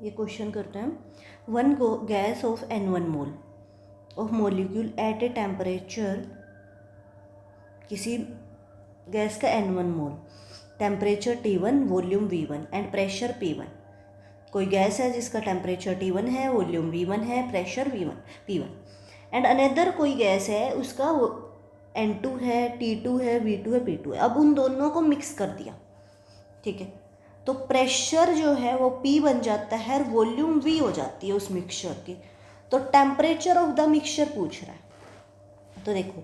ये क्वेश्चन करते हैं। One gas of N1 mole of molecule at a temperature, किसी गैस का N1 mole, temperature T1, volume V1 and pressure P1। कोई gas है जिसका टेम्परेचर T1 है, वॉल्यूम V1 है, प्रेशर P1 एंड अनदर कोई गैस है उसका N2 है, T2 है, V2 है, P2 है। अब उन दोनों को मिक्स कर दिया, ठीक है, तो प्रेशर जो है वो P बन जाता है और वॉल्यूम V हो जाती है उस मिक्सचर की। तो टेम्परेचर ऑफ द मिक्सचर पूछ रहा है। तो देखो,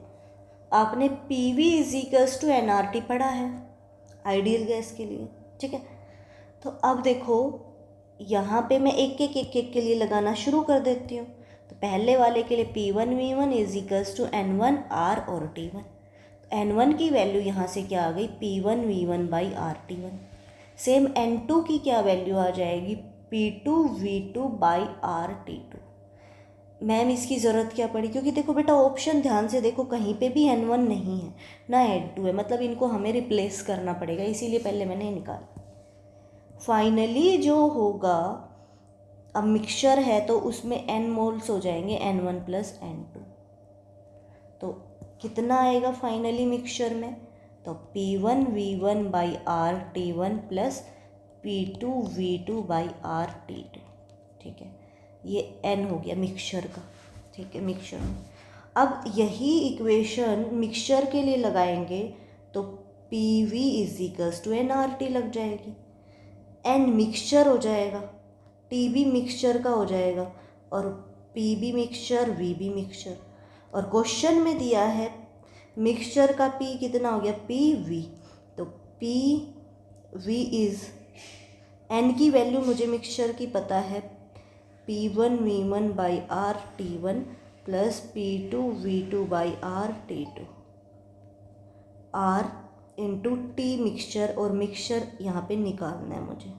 आपने PV = nRT पढ़ा है आइडियल गैस के लिए, ठीक है। तो अब देखो यहाँ पे मैं एक एक के लिए लगाना शुरू कर देती हूँ। तो पहले वाले के लिए P1 V1 = N1 R और T1। N1 की वैल्यू यहाँ से क्या आ गई, P1 V1 by RT1। Same N2 की क्या वैल्यू आ जाएगी, P2 V2 by RT2। Ma'am इसकी ज़रूरत क्या पड़ी, क्योंकि देखो बेटा ऑप्शन ध्यान से देखो, कहीं पे भी N1 नहीं है ना N2 है, मतलब इनको हमें रिप्लेस करना पड़ेगा, इसीलिए पहले मैंने निकाला। फाइनली जो होगा, अब मिक्सचर है तो उसमें N मोल्स हो जाएंगे N1 + N2। तो कितना आएगा फाइनली मिक्सचर में, तो P1 V1 by RT1 + P2 V2 by RT2, ठीक है। ये N हो गया मिक्सचर का, ठीक है, मिक्सचर में। अब यही इक्वेशन मिक्सचर के लिए लगाएंगे तो PV = nRT लग जाएगी, N मिक्सचर हो जाएगा, TB मिक्सचर का हो जाएगा और PB मिक्सचर, VB मिक्सचर। और क्वेश्चन में दिया है मिक्सचर का P कितना हो गया, PV। तो PV इज़, N की वैल्यू मुझे मिक्सचर की पता है, P1 V1 by RT1 + P2 V2 by RT2, R into T mixture, और मिक्सचर यहाँ पे निकालना है मुझे,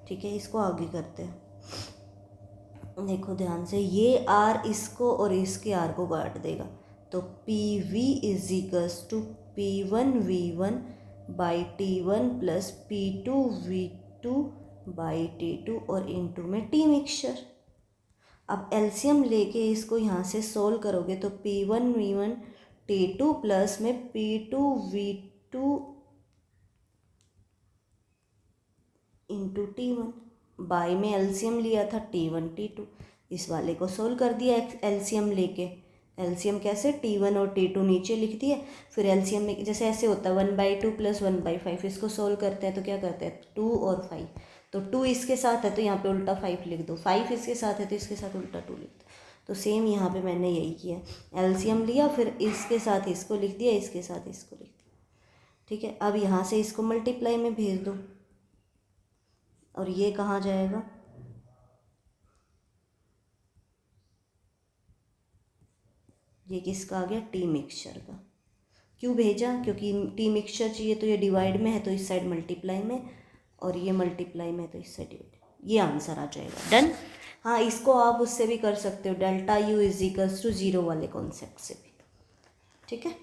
ठीक है। इसको आगे करते हैं। देखो ध्यान से, ये R इसको और इसके R को काट देगा, तो PV = P1 V1 by T1 + P2 V2 by T2 और इंटू में T मिक्सचर। अब एलसीएम लेके इसको यहाँ से सोल्व करोगे तो P1 V1 T2 प्लस में P2 V2 into T1, bye में एलसीएम लिया था T1 T2, इस वाले को सोल्व कर दिया एलसीएम लेके। एलसीएम कैसे, T1 और T2 नीचे लिख दिए, फिर एलसीएम में जैसे ऐसे होता है 1/2 + 1/5, इसको सोल्व करते हैं तो क्या करते हैं, 2 और 5, तो 2 इसके साथ है तो यहाँ पे उल्टा 5 लिख दो, 5 इसके साथ है तो इसके साथ उल्टा 2 लिख दो। तो सेम यहाँ पे मैंने यही किया, एलसीएम लिया, फिर इसके साथ इसको लिख दिया, इसके साथ इसको लिख दिया, ठीक है। अब यहाँ से इसको मल्टीप्लाई में भेज दो और ये कहाँ जाएगा, ये किसका आ गया, टी मिक्सचर का। क्यों भेजा, क्योंकि टी मिक्सचर चाहिए तो ये डिवाइड में है तो इस साइड मल्टीप्लाई में, और ये मल्टीप्लाई में है तो इस साइड डिवाइड। ये आंसर आ जाएगा, डन। हाँ, इसको आप उससे भी कर सकते हो, ΔU = 0 वाले कॉन्सेप्ट से भी, ठीक है।